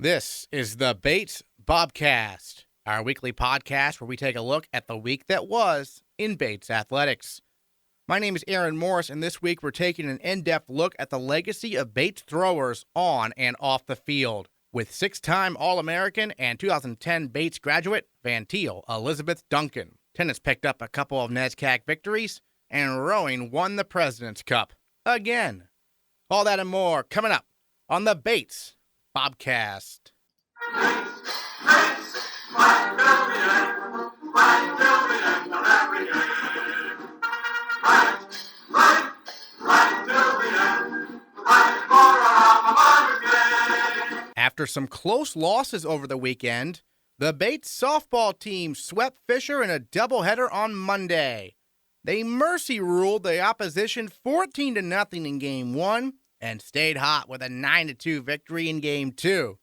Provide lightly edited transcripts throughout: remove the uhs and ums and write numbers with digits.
This is the Bates Bobcast, our weekly podcast where we take a look at the week that was in Bates athletics. My name is Aaron Morris, and this week we're taking an in-depth look at the legacy of Bates throwers on and off the field, with six-time All-American and 2010 Bates graduate Vantiel Elizabeth Duncan. Tennis picked up a couple of NESCAC victories, and rowing won the President's Cup again. All that and more coming up on the Bates Bobcast. After some close losses over the weekend, the Bates softball team swept Fisher in a doubleheader on Monday. They mercy ruled the opposition 14-0 in Game 1 and stayed hot with a 9-2 victory in Game 2.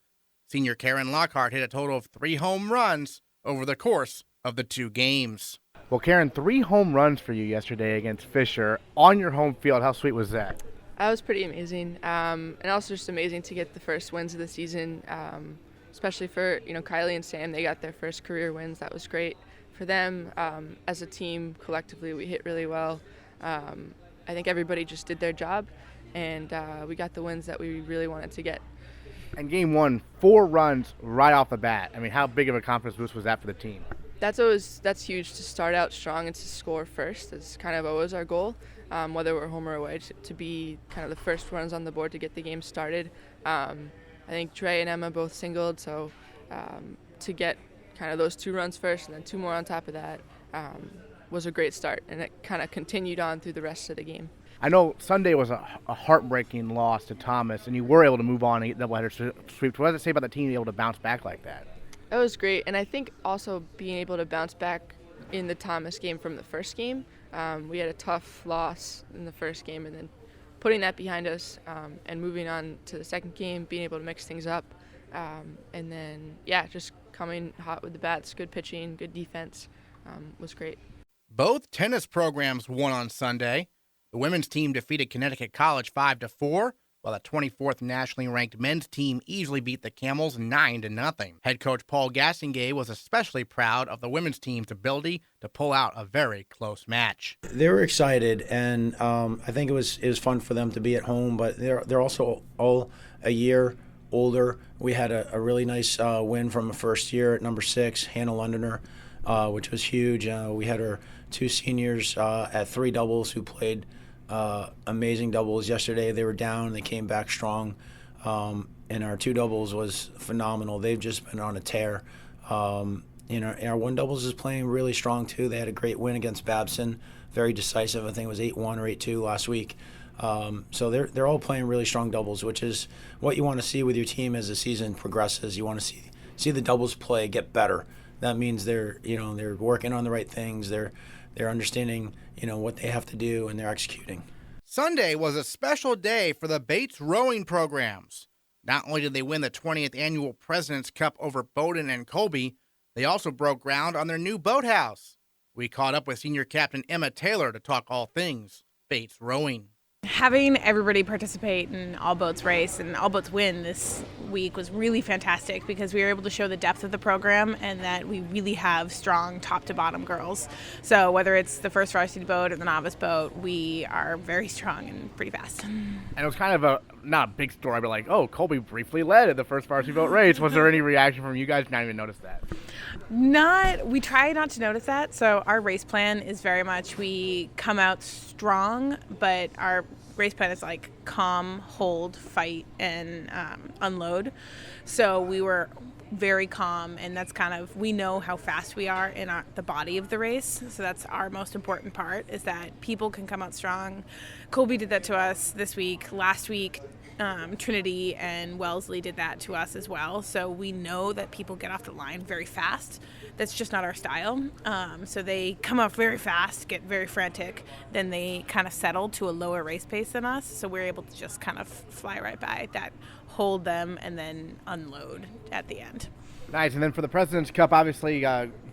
Senior Karen Lockhart hit a total of 3 home runs over the course of the 2 games. Well, Karen, 3 home runs for you yesterday against Fisher on your home field. How sweet was that? That was pretty amazing, and also just amazing to get the first wins of the season, especially for Kylie and Sam. They got their first career wins. That was great for them. As a team, collectively, we hit really well. I think everybody just did their job, and we got the wins that we really wanted to get. And Game 1, 4 runs right off the bat. I mean, how big of a confidence boost was that for the team? That's huge to start out strong and to score first. It's kind of always our goal, whether we're home or away, to be kind of the first runs on the board to get the game started. I think Trey and Emma both singled, so to get kind of those 2 runs first and then 2 more on top of that was a great start, and it kind of continued on through the rest of the game. I know Sunday was a heartbreaking loss to Thomas, and you were able to move on and get doubleheader sweeps. What does it say about the team being able to bounce back like that? That was great, and I think also being able to bounce back in the Thomas game from the first game. We had a tough loss in the first game, and then putting that behind us and moving on to the second game, being able to mix things up, and then, just coming hot with the bats, good pitching, good defense was great. Both tennis programs won on Sunday. The women's team defeated Connecticut College 5-4, while the 24th nationally ranked men's team easily beat the Camels 9-0. Head coach Paul Gassingay was especially proud of the women's team's ability to pull out a very close match. They were excited, and I think it was fun for them to be at home, but they're also all a year older. We had a really nice win from a first year at number 6, Hannah Londoner, which was huge. We had our 2 seniors at 3 doubles who played amazing doubles yesterday. They were down, they came back strong, and our 2 doubles was phenomenal. They've just been on a tear. Our 1 doubles is playing really strong too. They had a great win against Babson, very decisive. I think it was 8-1 or 8-2 last week. So they're all playing really strong doubles, which is what you want to see with your team as the season progresses. You want to see the doubles play get better. That means they're working on the right things. They're understanding, what they have to do, and they're executing. Sunday was a special day for the Bates rowing programs. Not only did they win the 20th annual President's Cup over Bowdoin and Colby, they also broke ground on their new boathouse. We caught up with senior captain Emma Taylor to talk all things Bates rowing. Having everybody participate in All Boats race and All Boats win this week was really fantastic because we were able to show the depth of the program and that we really have strong top to bottom girls. So whether it's the first varsity boat or the novice boat, we are very strong and pretty fast. And it was kind of not a big story, but Colby briefly led at the first varsity boat race. Was there any reaction from you guys? Not even noticed that. We try not to notice that. So our race plan is very much we come out strong, but our race plan is like calm, hold, fight, and unload. So we were very calm, and that's we know how fast we are in the body of the race. So that's our most important part, is that people can come out strong. Colby did that to us this week. Last week, Trinity and Wellesley did that to us as well. So we know that people get off the line very fast. That's just not our style. So they come off very fast, get very frantic, then they kind of settle to a lower race pace than us. So we're able to just kind of fly right by. That hold them, and then unload at the end. Nice. And then for the President's Cup, obviously,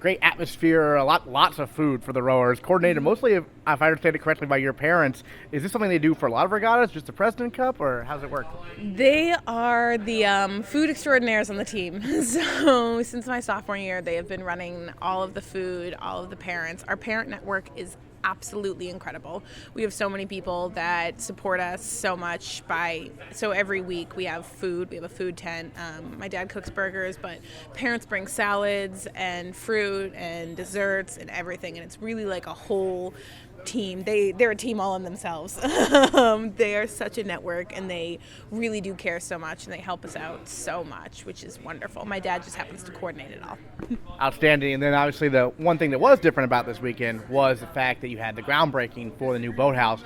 great atmosphere, lots of food for the rowers. Coordinated mostly, if I understand it correctly, by your parents. Is this something they do for a lot of regattas, just the President's Cup, or how does it work? They are the food extraordinaires on the team. So since my sophomore year, they have been running all of the food, all of the parents. Our parent network is absolutely incredible. We have so many people that support us so much. So every week we have food. We have a food tent. My dad cooks burgers, but parents bring salads and fruit and desserts and everything, and it's really like a whole team. They're a team all in themselves. They are such a network, and they really do care so much, and they help us out so much, which is wonderful. My dad just happens to coordinate it all. Outstanding. And then obviously the one thing that was different about this weekend was the fact that you had the groundbreaking for the new boathouse.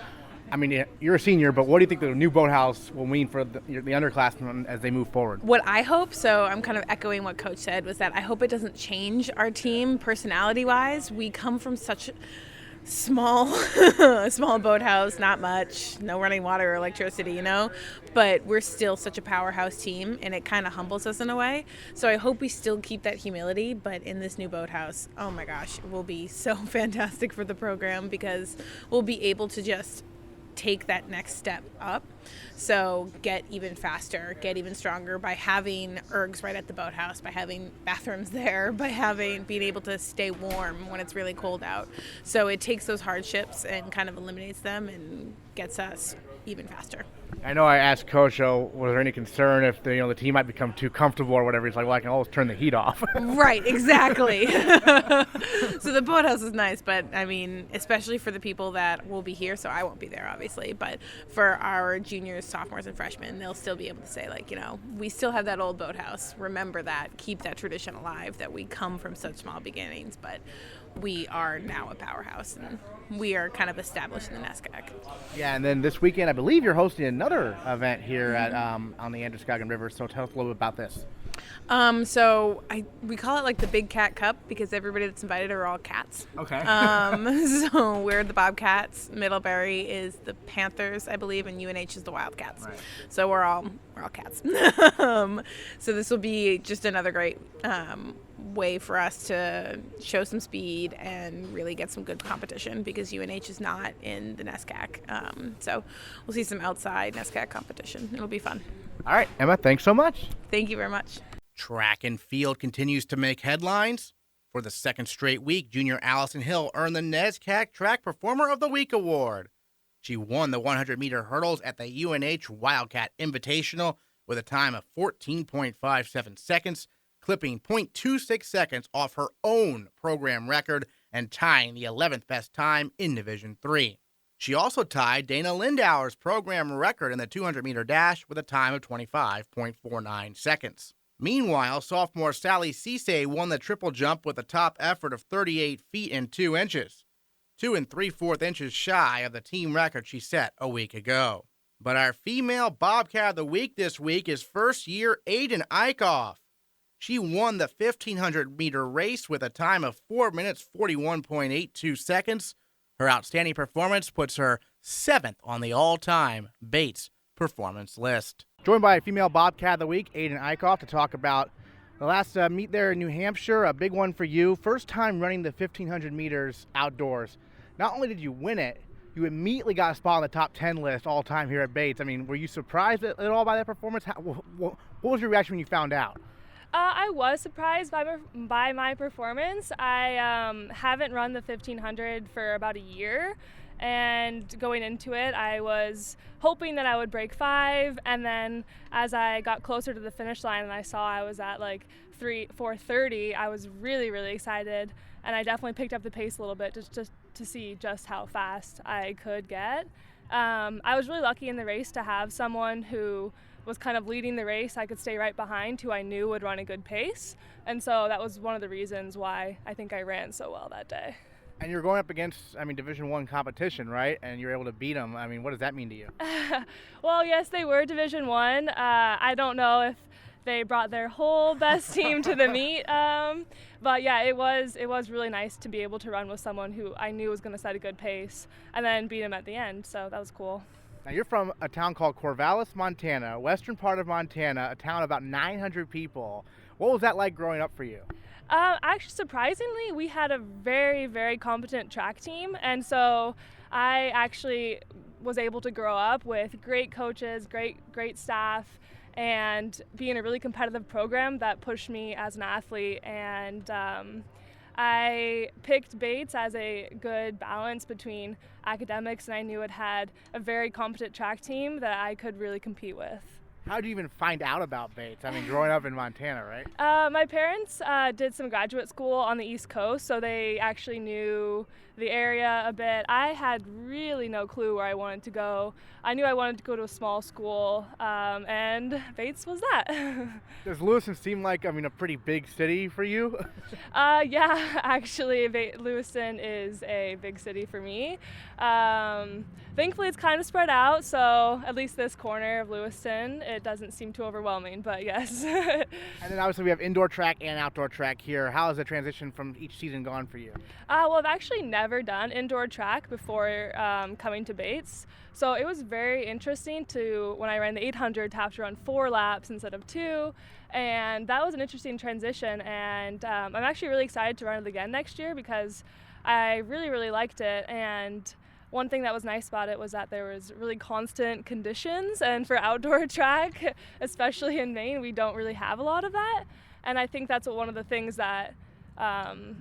I mean, you're a senior, but what do you think the new boathouse will mean for the underclassmen as they move forward? What I hope, so I'm kind of echoing what Coach said, was that I hope it doesn't change our team personality-wise. We come from such small boathouse, not much, no running water or electricity, but we're still such a powerhouse team, and it kind of humbles us in a way. So I hope we still keep that humility, but in this new boathouse, oh my gosh, it will be so fantastic for the program, because we'll be able to just take that next step up. So get even faster, get even stronger by having ergs right at the boathouse, by having bathrooms there, by being able to stay warm when it's really cold out. So it takes those hardships and kind of eliminates them and gets us even faster. I know I asked Coach, was there any concern if the team might become too comfortable or whatever? He's like, well, I can always turn the heat off. Right, exactly. So the boathouse is nice, but I mean, especially for the people that will be here, so I won't be there obviously, but for our juniors, sophomores, and freshmen, they'll still be able to say, we still have that old boathouse. Remember that. Keep that tradition alive, that we come from such small beginnings, but we are now a powerhouse, and we are kind of established in the NESCAC. Yeah, and then this weekend, I believe you're hosting another event here at on the Androscoggin River, so tell us a little bit about this. So we call it like the Big Cat Cup, because everybody that's invited are all cats. Okay. So we're the Bobcats, Middlebury is the Panthers, I believe, and UNH is the Wildcats. Right. So we're all cats. So this will be just another great way for us to show some speed and really get some good competition, because UNH is not in the NESCAC. So we'll see some outside NESCAC competition. It'll be fun. All right, Emma, thanks so much. Thank you very much. Track and field continues to make headlines. For the second straight week, junior Allison Hill earned the NESCAC Track Performer of the Week award. She won the 100-meter hurdles at the UNH Wildcat Invitational with a time of 14.57 seconds, clipping 0.26 seconds off her own program record and tying the 11th best time in Division III. She also tied Dana Lindauer's program record in the 200-meter dash with a time of 25.49 seconds. Meanwhile, sophomore Sally Cisse won the triple jump with a top effort of 38 feet and 2 inches, 2 3/4 inches shy of the team record she set a week ago. But our female Bobcat of the Week this week is first-year Aiden Eichhoff. She won the 1,500-meter race with a time of 4 minutes 41.82 seconds. Her outstanding performance puts her 7th on the all-time Bates performance list. Joined by a female Bobcat of the Week, Aiden Eichhoff, to talk about the last meet there in New Hampshire, a big one for you. First time running the 1,500 meters outdoors. Not only did you win it, you immediately got a spot on the top 10 list all time here at Bates. I mean, were you surprised at all by that performance? What was your reaction when you found out? I was surprised by my performance. I haven't run the 1,500 for about a year, and going into it, I was hoping that I would break 5, and then as I got closer to the finish line and I saw I was at like 4:30, I was really, really excited, and I definitely picked up the pace a little bit just to see just how fast I could get. I was really lucky in the race to have someone who was kind of leading the race I could stay right behind, who I knew would run a good pace. And so that was one of the reasons why I think I ran so well that day. And you're going up against, Division I competition, right? And you're able to beat them. What does that mean to you? Well, yes, they were Division I. I don't know if they brought their whole best team to the meet. But yeah, it was really nice to be able to run with someone who I knew was going to set a good pace and then beat him at the end. So that was cool. Now, you're from a town called Corvallis, Montana, western part of Montana, a town of about 900 people. What was that like growing up for you? Actually, surprisingly, we had a very, very competent track team. And so I actually was able to grow up with great coaches, great staff, and be in a really competitive program that pushed me as an athlete. And I picked Bates as a good balance between academics, and I knew it had a very competent track team that I could really compete with. How did you even find out about Bates? I mean, growing up in Montana, right? My parents did some graduate school on the East Coast, so they actually knew the area a bit. I had really no clue where I wanted to go. I knew I wanted to go to a small school, and Bates was that. Does Lewiston seem like, a pretty big city for you? Yeah, actually, Lewiston is a big city for me. Thankfully, it's kind of spread out, so at least this corner of Lewiston, it doesn't seem too overwhelming, but yes. And then obviously we have indoor track and outdoor track here. How has the transition from each season gone for you? Well, I've actually never done indoor track before coming to Bates, so it was very interesting when I ran the 800 to have to run 4 laps instead of 2, and that was an interesting transition, and I'm actually really excited to run it again next year because I really, really liked it. And one thing that was nice about it was that there was really constant conditions, and for outdoor track, especially in Maine, we don't really have a lot of that. And I think that's one of the things that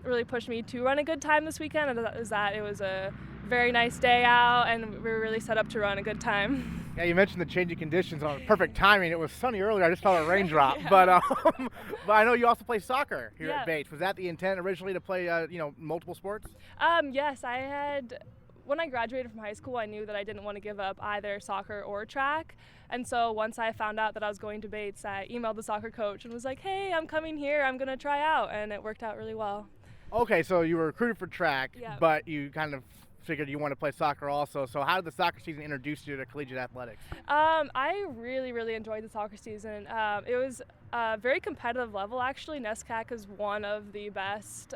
really pushed me to run a good time this weekend, is that it was a very nice day out, and we were really set up to run a good time. Yeah, you mentioned the changing conditions on perfect timing. It was sunny earlier. I just felt a raindrop. Yeah. But I know you also play soccer here Yeah. at Bates. Was that the intent originally to play, multiple sports? Yes, when I graduated from high school, I knew that I didn't want to give up either soccer or track. And so once I found out that I was going to Bates, I emailed the soccer coach and was like, hey, I'm coming here. I'm going to try out. And it worked out really well. Okay, so you were recruited for track, Yeah. but you kind of figured you want to play soccer also. So how did the soccer season introduce you to collegiate athletics? I really, really enjoyed the soccer season. It was a very competitive level, actually. NESCAC is one of the best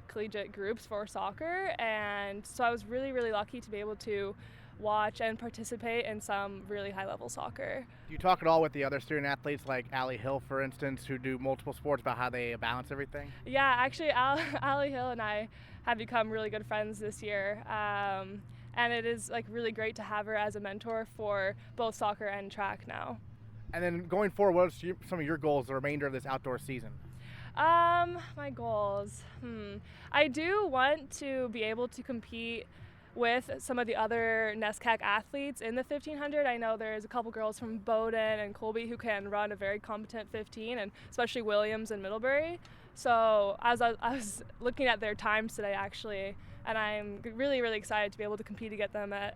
collegiate groups for soccer, and so I was really, really lucky to be able to watch and participate in some really high-level soccer. Do you talk at all with the other student athletes like Allie Hill, for instance, who do multiple sports, about how they balance everything? Yeah, actually, Allie Hill and I have become really good friends this year, and it is really great to have her as a mentor for both soccer and track now. And then going forward, what are some of your goals the remainder of this outdoor season? My goals. I do want to be able to compete with some of the other NESCAC athletes in the 1500. I know there's a couple girls from Bowdoin and Colby who can run a very competent 15, and especially Williams and Middlebury. So I was looking at their times today, actually, and I'm really, really excited to be able to compete against them at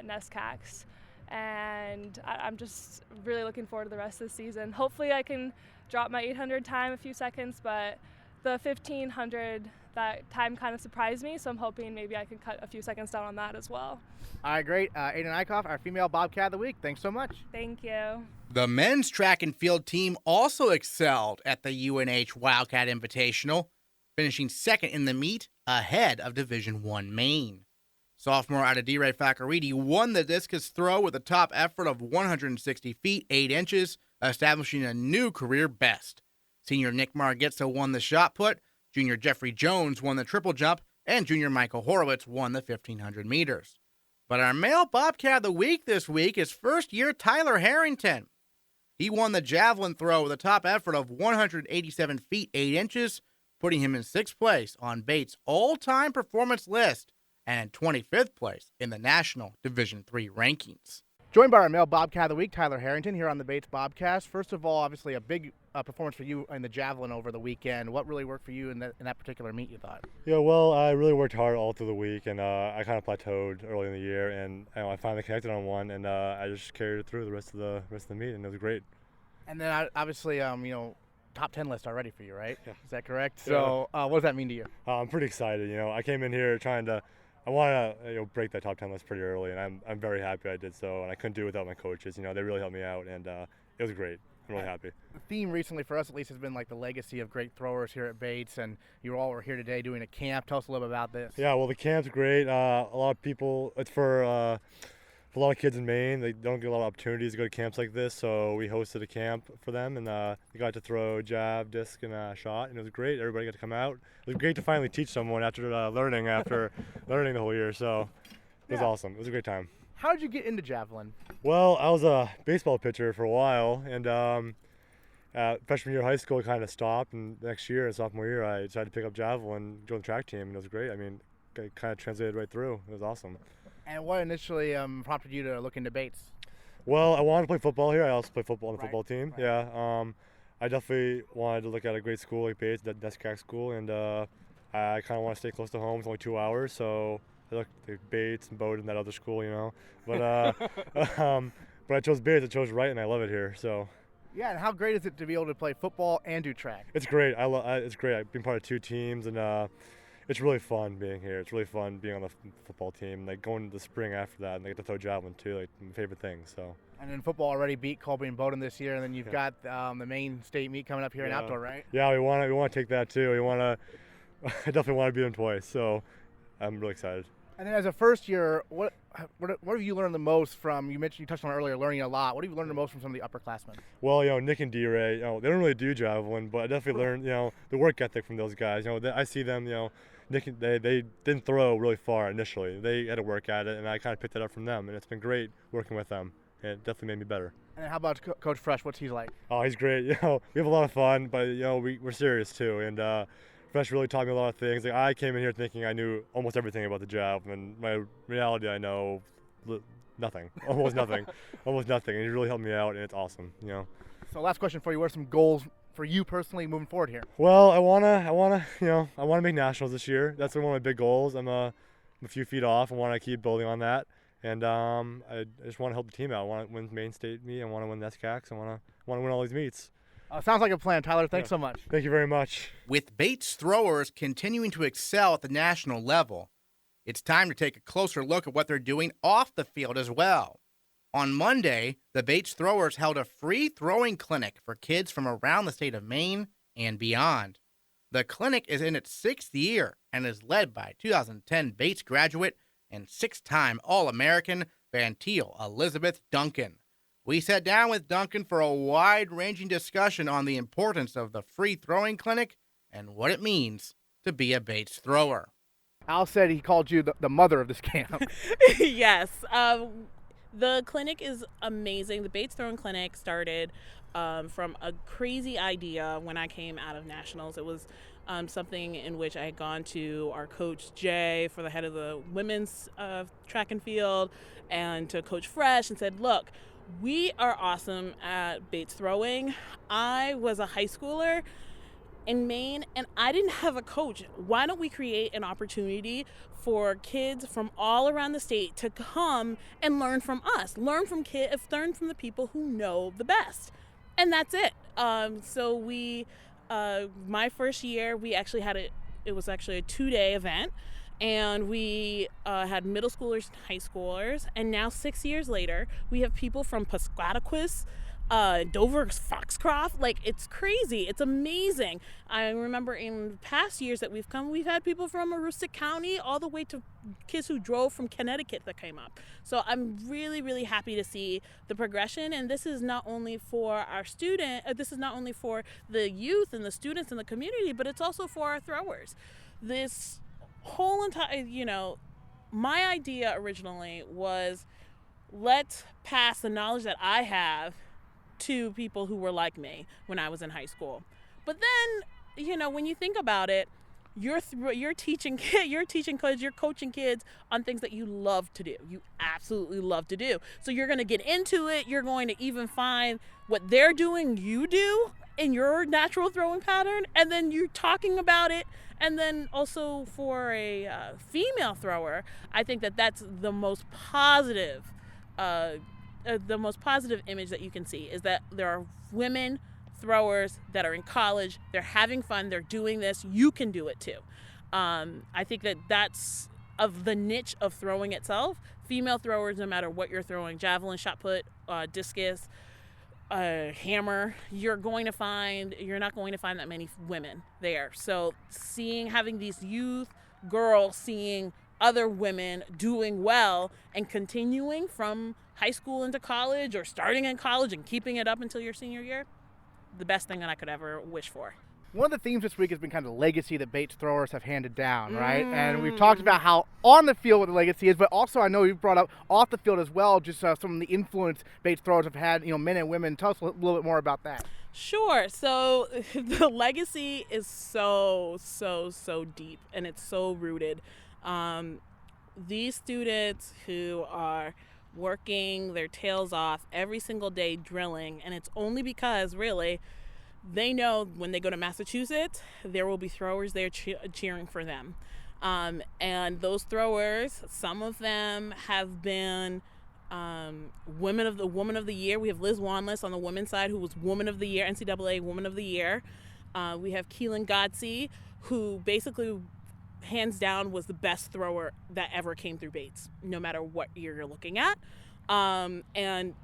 NESCACs. And I'm just really looking forward to the rest of the season. Hopefully I can drop my 800 time a few seconds, but the 1500, that time kind of surprised me, so I'm hoping maybe I can cut a few seconds down on that as well. All right, great. Aiden Eichhoff, our female Bobcat of the week. Thanks so much. Thank you. The men's track and field team also excelled at the UNH Wildcat Invitational, finishing second in the meet ahead of Division I Maine. Sophomore out of D-Ray Facariti won the discus throw with a top effort of 160 feet, 8 inches, establishing a new career best. Senior Nick Margitza won the shot put, junior Jeffrey Jones won the triple jump, and junior Michael Horowitz won the 1,500 meters. But our male Bobcat of the week this week is first-year Tyler Harrington. He won the javelin throw with a top effort of 187 feet, 8 inches, putting him in 6th place on Bates' all-time performance list and in 25th place in the National Division III rankings. Joined by our male Bobcat of the week, Tyler Harrington, here on the Bates Bobcast. First of all, obviously a big performance for you in the javelin over the weekend. What really worked for you in that particular meet, you thought? Yeah, well, I really worked hard all through the week, and I kind of plateaued early in the year, and I finally connected on one, and I just carried it through the rest of the meet, and it was great. And then obviously, top 10 list already for you, right? Yeah. Is that correct? Yeah. So what does that mean to you? I'm pretty excited. I came in here I want to break that top 10 list pretty early, and I'm very happy I did so, and I couldn't do it without my coaches. They really helped me out, and it was great. I'm really happy. The theme recently for us, at least, has been the legacy of great throwers here at Bates, and you all were here today doing a camp. Tell us a little bit about this. Yeah, well, the camp's great. A lot of people, it's for for a lot of kids in Maine, they don't get a lot of opportunities to go to camps like this, so we hosted a camp for them, and they got to throw jab, disc, and shot, and it was great. Everybody got to come out. It was great to finally teach someone after learning the whole year, so it was awesome. It was a great time. How did you get into javelin? Well, I was a baseball pitcher for a while, and freshman year of high school, I kind of stopped, and next year, sophomore year, I decided to pick up javelin, join the track team, and it was great. I mean, it kind of translated right through. It was awesome. And what initially prompted you to look into baits? Well, I wanted to play football here. I also play football on the Right, football team. right. Yeah. I definitely wanted to look at a great school like Bates, that NESCAC school, and I kind of want to stay close to home. It's only 2 hours, so I looked at Bates and Bowdoin, that other school, you know. But but I chose Bates. I chose right, and I love it here. So. Yeah, and how great is it to be able to play football and do track? It's great. It's great. I've been part of 2 teams, and it's really fun being here. It's really fun being on the football team. Like going to the spring after that, and they get to throw javelin too. Like my favorite thing. So. And then football already beat Colby and Bowdoin this year, and then you've got the Maine state meet coming up here in outdoor, right? Yeah, we want to take that too. I definitely want to beat them twice. So, I'm really excited. And then as a first year, what have you learned the most from? You touched on it earlier, learning a lot. What have you learned the most from some of the upperclassmen? Well, Nick and D-Ray, they don't really do javelin, but I definitely learned, the work ethic from those guys. I see them, Nick, they didn't throw really far initially. They had to work at it, and I kind of picked it up from them, and it's been great working with them. It definitely made me better. And how about Coach Fresh? What's he like? Oh, he's great. We have a lot of fun, but we're serious too. And Fresh really taught me a lot of things. Like I came in here thinking I knew almost everything about the jab, and my reality I know nothing, almost nothing, almost nothing. And he really helped me out, and it's awesome. So last question for you: what are some goals for you personally moving forward here? Well, I wanna make nationals this year. That's one of my big goals. I'm a few feet off. I want to keep building on that. And I just want to help the team out. I want to win Maine State meet. I want to win NESCACs. I want to win all these meets. Sounds like a plan, Tyler. Thanks so much. Thank you very much. With Bates throwers continuing to excel at the national level, it's time to take a closer look at what they're doing off the field as well. On Monday, the Bates throwers held a free throwing clinic for kids from around the state of Maine and beyond. The clinic is in its 6th year and is led by 2010 Bates graduate and 6-time All-American Vantiel Elizabeth Duncan. We sat down with Duncan for a wide-ranging discussion on the importance of the free throwing clinic and what it means to be a Bates thrower. Al said he called you the mother of this camp. Yes. The clinic is amazing. The Bates Throwing Clinic started from a crazy idea when I came out of nationals. It was something in which I had gone to our coach Jay, for the head of the women's track and field, and to Coach Fresh and said, look, we are awesome at Bates throwing. I was a high schooler in Maine and I didn't have a coach. Why don't we create an opportunity for kids from all around the state to come and learn from us, learn from the people who know the best. And that's it. So we, my first year, we actually it was actually a 2-day event, and we had middle schoolers and high schoolers. And now 6 years later, we have people from Pasquataquis, Dover, Foxcroft. Like, it's crazy. It's amazing. I remember in past years that we've had people from Aroostook County all the way to kids who drove from Connecticut that came up. So I'm really, really happy to see the progression. And this is not only for this is not only for the youth and the students in the community, but it's also for our throwers. This whole entire, my idea originally was, let's pass the knowledge that I have to people who were like me when I was in high school. But then, when you think about it, you're teaching kids, you're coaching kids on things that you love to do. You absolutely love to do. So you're going to get into it. You're going to even find what they're doing, you do in your natural throwing pattern, and then you're talking about it. And then also for a female thrower, I think that that's the most positive image that you can see, is that there are women throwers that are in college, they're having fun, they're doing this, you can do it too. I think that that's of the niche of throwing itself. Female throwers, no matter what you're throwing, javelin, shot put, discus, hammer, you're not going to find that many women there. So having these youth girls seeing other women doing well and continuing from high school into college, or starting in college and keeping it up until your senior year, the best thing that I could ever wish for. One of the themes this week has been kind of the legacy that Bates throwers have handed down, right? And we've talked about how on the field what the legacy is, but also I know you brought up off the field as well, just some of the influence Bates throwers have had, men and women. Tell us a little bit more about that. Sure. So the legacy is so deep, and it's so rooted. These students who are working their tails off every single day drilling, and it's only because really they know when they go to Massachusetts there will be throwers there cheering for them, and those throwers, some of them have been woman of the year. We have Liz Wanless on the women's side, who was woman of the year, NCAA woman of the year. We have Keelan Godsey, who basically hands down was the best thrower that ever came through Bates, no matter what year you're looking at. And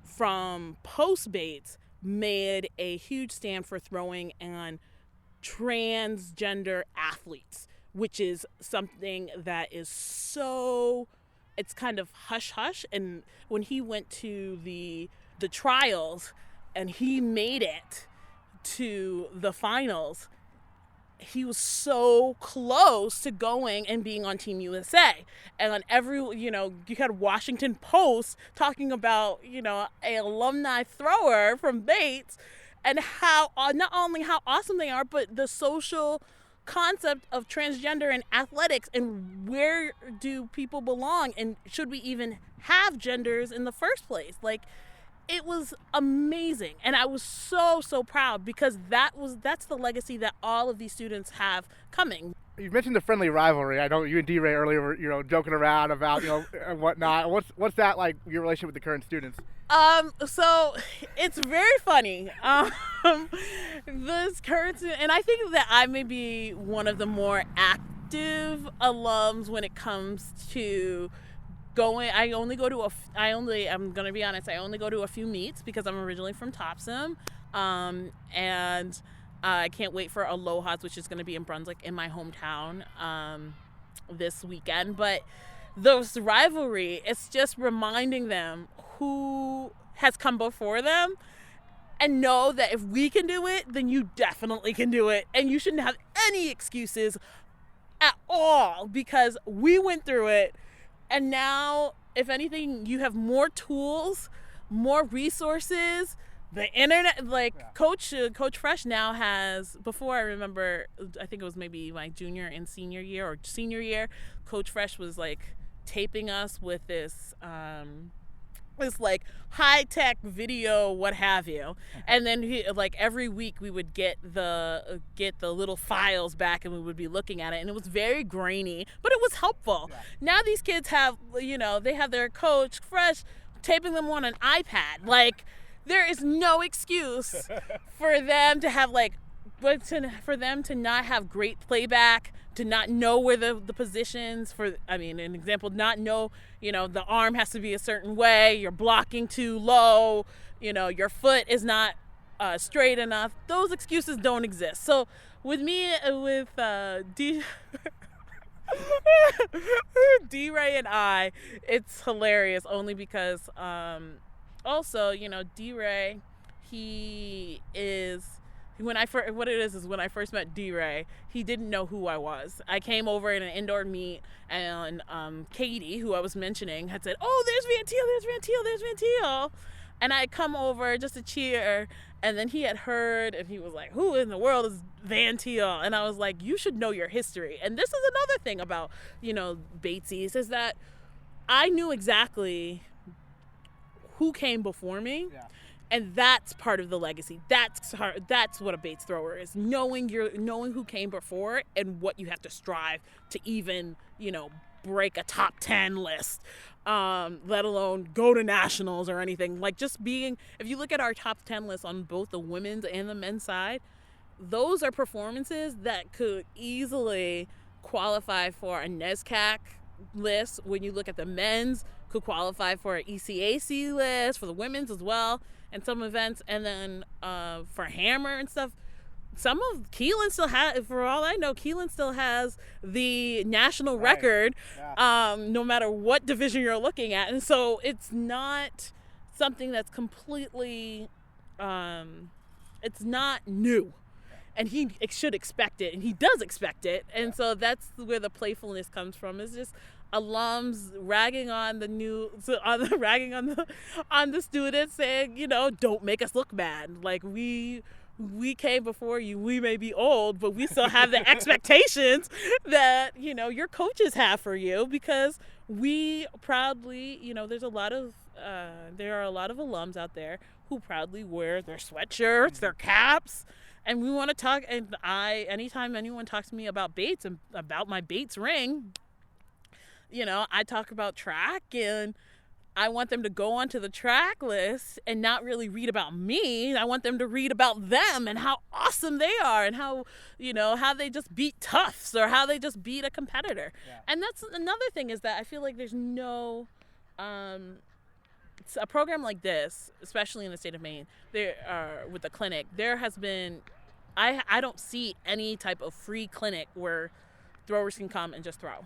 from post Bates, made a huge stand for throwing and transgender athletes, which is something that is so, it's kind of hush hush. And when he went to the trials and he made it to the finals, he was so close to going and being on Team USA. And on every, you had Washington Post talking about, a alumni thrower from Bates, and how, not only how awesome they are, but the social concept of transgender in athletics, and where do people belong, and should we even have genders in the first place? Like, it was amazing, and I was so proud, because that's the legacy that all of these students have coming. You mentioned the friendly rivalry. I know you and D-Ray earlier were joking around about and whatnot. What's that like, your relationship with the current students? So it's very funny. This current, and I think that I may be one of the more active alums when it comes to going. I'm gonna be honest, I only go to a few meets because I'm originally from Topsom, and I can't wait for Aloha's, which is gonna be in Brunswick, in my hometown, this weekend. But this rivalry, it's just reminding them who has come before them, and know that if we can do it, then you definitely can do it, and you shouldn't have any excuses at all, because we went through it. And now, if anything, you have more tools, more resources, the internet. Coach Fresh now has, before I remember, I think it was maybe my junior and senior year, or senior year, Coach Fresh was taping us with this high-tech video, what have you. And then he, every week we would get the little files back, and we would be looking at it, and it was very grainy, but it was helpful. Yeah. Now these kids have, they have their Coach Fresh taping them on an iPad. There is no excuse for them to have for them to not have great playback, to not know where the positions an example, not know, the arm has to be a certain way, you're blocking too low, your foot is not straight enough. Those excuses don't exist. So with me, with D-Ray and I, it's hilarious, only because also, D-Ray, when I first met D-Ray, he didn't know who I was. I came over in an indoor meet, and Katie, who I was mentioning, had said, "Oh, there's Vantiel." And I come over just to cheer, and then he had heard, and he was like, "Who in the world is Vantiel?" And I was like, "You should know your history." And this is another thing about, Batesies, is that I knew exactly who came before me. Yeah. And that's part of the legacy. That's what a Bates thrower is. Knowing who came before, and what you have to strive to even, break a top 10 list, let alone go to nationals or anything. If you look at our top 10 list on both the women's and the men's side, those are performances that could easily qualify for a NESCAC list. When you look at the men's, could qualify for an ECAC list, for the women's as well, and some events. And then for Hammer and stuff, some of Keelan still has, for all I know, Keelan still has the national record, no matter what division you're looking at. And so it's not something that's completely, it's not new. And he should expect it, and he does expect it. And so that's where the playfulness comes from. It's just alums ragging on on the students, saying, you know, don't make us look bad. Like, we came before you. We may be old, but we still have the expectations that, you know, your coaches have for you, because we proudly, you know, there are a lot of alums out there who proudly wear their sweatshirts, their caps. And we want to talk, and anytime anyone talks to me about Bates and about my Bates ring, you know, I talk about track, and I want them to go onto the track list and not really read about me. I want them to read about them and how awesome they are, and how, you know, how they just beat Tufts or how they just beat a competitor. Yeah. And that's another thing, is that I feel like there's no, a program like this, especially in the state of Maine, with the clinic, there has been, I don't see any type of free clinic where throwers can come and just throw.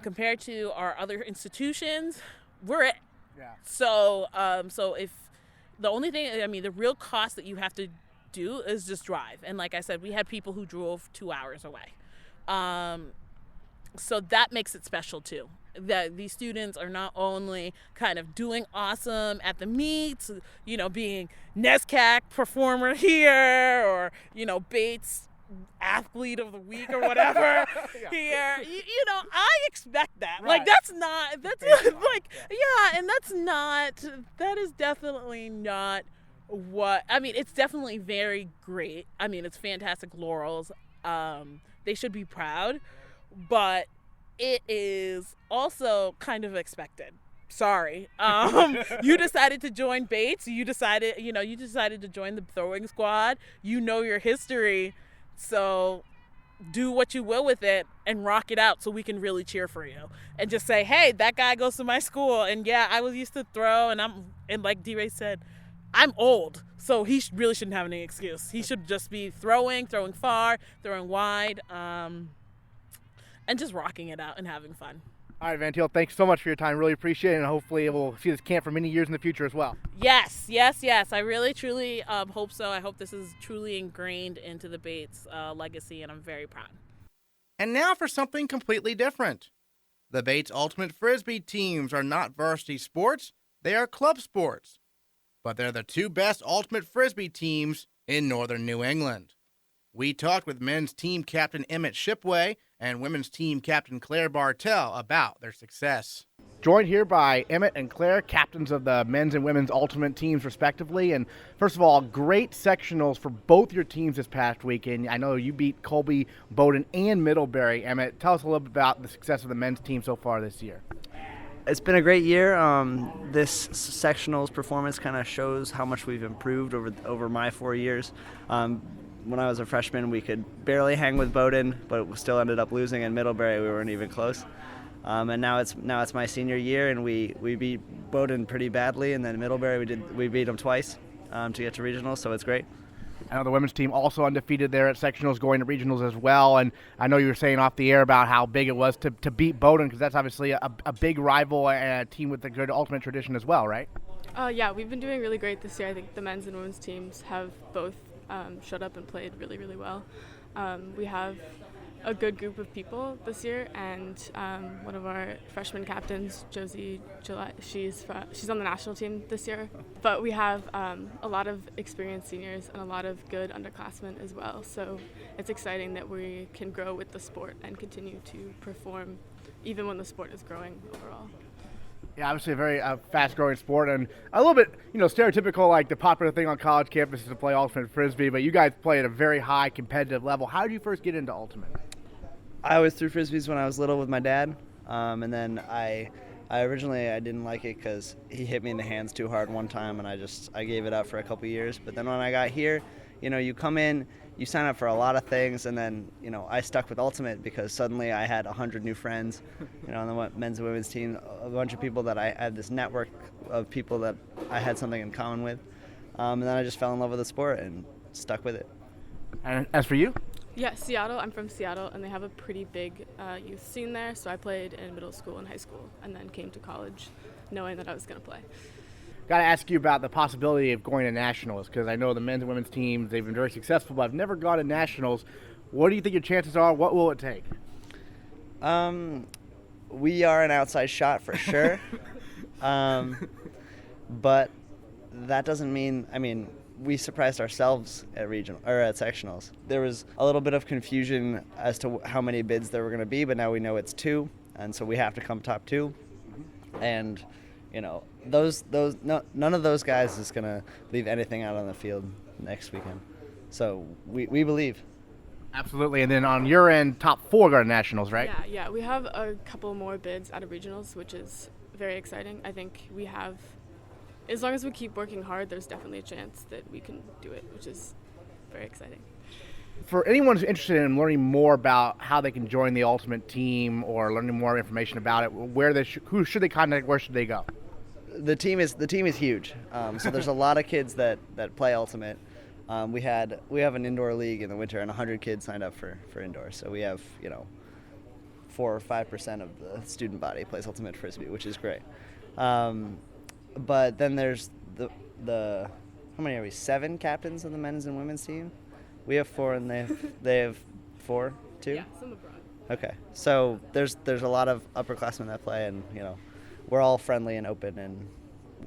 Compared to our other institutions, we're it. Yeah. So if the only thing, I mean, the real cost that you have to do is just drive. And like I said, we had people who drove 2 hours away. So that makes it special too. That these students are not only kind of doing awesome at the meets, you know, being NESCAC performer here, or, you know, Bates athlete of the week or whatever here. You know, I expect that. Right. Like, that's like, yeah, and that is definitely not what, I mean, it's definitely very great. I mean, it's fantastic laurels. They should be proud, but it is also kind of expected. Sorry. You decided to join Bates. You decided to join the throwing squad. You know your history. So do what you will with it and rock it out, so we can really cheer for you. And just say, hey, that guy goes to my school. And yeah, I was used to throw, and like D-Ray said, I'm old. So he really shouldn't have any excuse. He should just be throwing far, throwing wide, and just rocking it out and having fun. All right, Vantiel, thanks so much for your time. Really appreciate it, and hopefully we'll see this camp for many years in the future as well. Yes. I really, truly hope so. I hope this is truly ingrained into the Bates legacy, and I'm very proud. And now for something completely different. The Bates Ultimate Frisbee teams are not varsity sports. They are club sports. But they're the two best Ultimate Frisbee teams in northern New England. We talked with men's team captain Emmett Shipway and women's team captain Claire Bartell about their success. Joined here by Emmett and Claire, captains of the men's and women's ultimate teams respectively. And first of all, great sectionals for both your teams this past weekend. I know you beat Colby, Bowdoin, and Middlebury. Emmett, tell us a little bit about the success of the men's team so far this year. It's been a great year. This sectionals performance kind of shows how much we've improved over my 4 years. When I was a freshman, we could barely hang with Bowdoin, but we still ended up losing. In Middlebury, we weren't even close. And now it's my senior year, and we beat Bowdoin pretty badly, and then Middlebury we beat them twice to get to regionals, so it's great. I know the women's team also undefeated there at sectionals, going to regionals as well. And I know you were saying off the air about how big it was to beat Bowdoin, because that's obviously a big rival and a team with a good ultimate tradition as well, right? Yeah, we've been doing really great this year. I think the men's and women's teams have both showed up and played really, really well. We have a good group of people this year, and one of our freshman captains, Josie July, she's on the national team this year. But we have a lot of experienced seniors and a lot of good underclassmen as well. So it's exciting that we can grow with the sport and continue to perform even when the sport is growing overall. Yeah, obviously a very fast-growing sport, and a little bit, stereotypical, like the popular thing on college campuses to play ultimate frisbee, but you guys play at a very high competitive level. How did you first get into ultimate? I always threw frisbees when I was little with my dad, and then I originally didn't like it because he hit me in the hands too hard one time, and I gave it up for a couple years. But then when I got here, you come in, you sign up for a lot of things, and then, I stuck with ultimate because suddenly I had 100 new friends, on the men's and women's team, a bunch of people that I had this network of people that I had something in common with. And then I just fell in love with the sport and stuck with it. And as for you? Yeah, Seattle. I'm from Seattle, and they have a pretty big youth scene there. So I played in middle school and high school, and then came to college knowing that I was going to play. Got to ask you about the possibility of going to nationals, because I know the men's and women's teams, they've been very successful, but I've never gone to nationals. What do you think your chances are? What will it take? We are an outside shot for sure. But that doesn't mean, we surprised ourselves at regional or at sectionals. There was a little bit of confusion as to how many bids there were going to be, but now we know it's 2, and so we have to come top 2. And none of those guys is going to leave anything out on the field next weekend. So we believe. Absolutely. And then on your end, top 4 go to nationals, right? Yeah. We have a couple more bids out of regionals, which is very exciting. I think we have, as long as we keep working hard, there's definitely a chance that we can do it, which is very exciting. For anyone who's interested in learning more about how they can join the Ultimate team or learning more information about it, who should they contact? Where should they go? The team is huge. So there's a lot of kids that play Ultimate. We have an indoor league in the winter, and 100 kids signed up for indoor. So we have 4 or 5% of the student body plays Ultimate Frisbee, which is great. But then there's the how many are we? 7 captains of the men's and women's team. We have 4, and they have 4 too. Yeah, some abroad. Okay, so there's a lot of upperclassmen that play, and we're all friendly and open and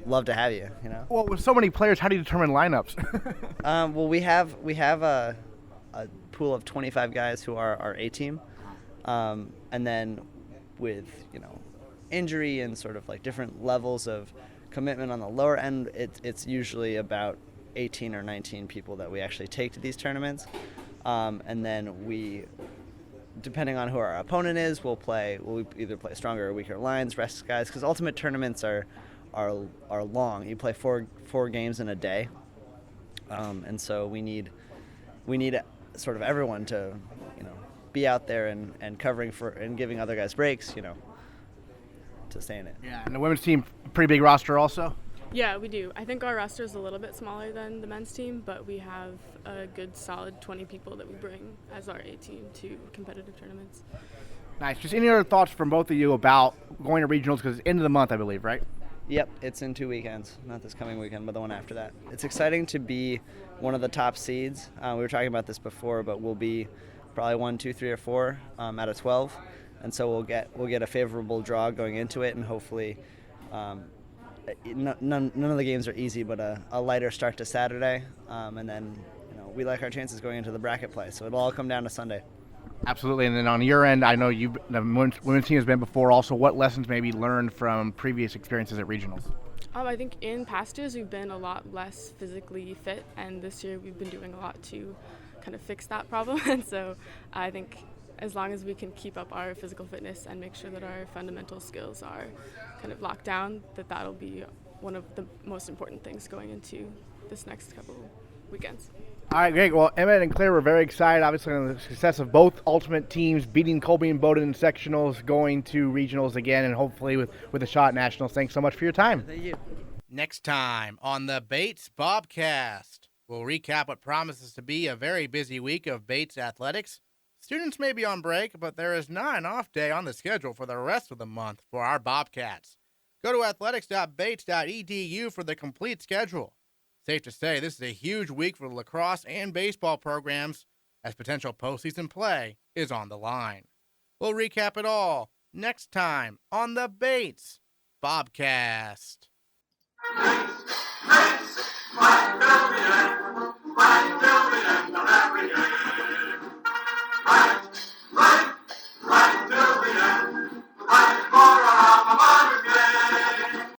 love to have you. Well, with so many players, how do you determine lineups? Well, we have a pool of 25 guys who are our A team, and then with injury and sort of like different levels of commitment on the lower end, it's usually about 18 or 19 people that we actually take to these tournaments, and then we, depending on who our opponent is, we'll either play stronger or weaker lines, rest guys, because Ultimate tournaments are long. You play four games in a day, and so we need sort of everyone to be out there and covering for and giving other guys breaks, to stay in it. Yeah, and the women's team, pretty big roster also? Yeah, we do. I think our roster is a little bit smaller than the men's team, but we have a good solid 20 people that we bring as our A team to competitive tournaments. Nice. Just any other thoughts from both of you about going to regionals, because it's end of the month, I believe, right? Yep, it's in 2 weekends. Not this coming weekend, but the one after that. It's exciting to be one of the top seeds. We were talking about this before, but we'll be probably 1, 2, 3, or 4 out of 12, and so we'll get a favorable draw going into it, and hopefully, none of the games are easy, but a lighter start to Saturday, and then we like our chances going into the bracket play. So it'll all come down to Sunday. Absolutely. And then on your end, I know the women's team has been before also. What lessons maybe learned from previous experiences at regionals? I think in past years we've been a lot less physically fit, and this year we've been doing a lot to kind of fix that problem. And so I think as long as we can keep up our physical fitness and make sure that our fundamental skills are kind of locked down, that'll be one of the most important things going into this next couple weekends. All right, great. Well, Emmett and Claire were very excited, obviously, on the success of both Ultimate teams, beating Colby and Bowdoin in sectionals, going to regionals again, and hopefully with a shot at nationals. Thanks so much for your time. Thank you. Next time on the Bates Bobcast, we'll recap what promises to be a very busy week of Bates athletics. Students may be on break, but there is not an off day on the schedule for the rest of the month for our Bobcats. Go to athletics.bates.edu for the complete schedule. Safe to say this is a huge week for the lacrosse and baseball programs, as potential postseason play is on the line. We'll recap it all next time on the Bates Bobcast.